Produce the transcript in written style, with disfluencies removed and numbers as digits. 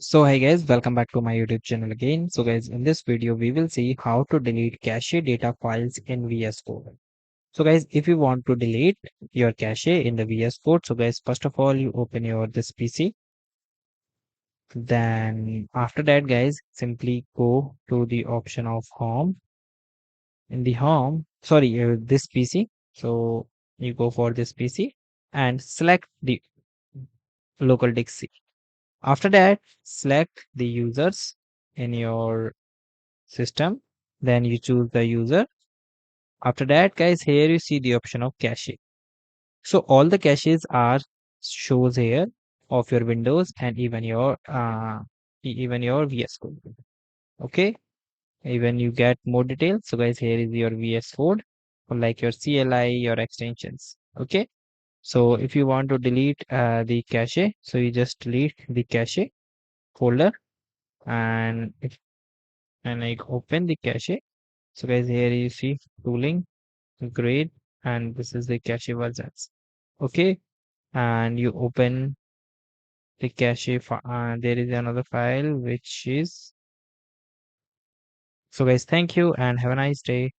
So hi guys, welcome back to my YouTube channel again. So guys, in this video we will see how to delete cache data files in VS Code. So guys, if you want to delete your cache in the VS Code, so guys, first of all you open your this PC. Then after that guys, simply go to the option of home. In the home, sorry, this PC. So you go for this PC and select the local disk C. After that, select the users in your system, then you choose the user. After that guys, here you see the option of cache. So all the caches are shows here of your windows and even your VS Code. Okay, even you get more details. So guys, here is your VS Code for like your CLI, your extensions. Okay, so if you want to delete the cache, so you just delete the cache folder, and if and I open the cache. So guys, here you see tooling, great, and this is the cache versions. Okay, and you open the there is another file which is. So guys, thank you and have a nice day.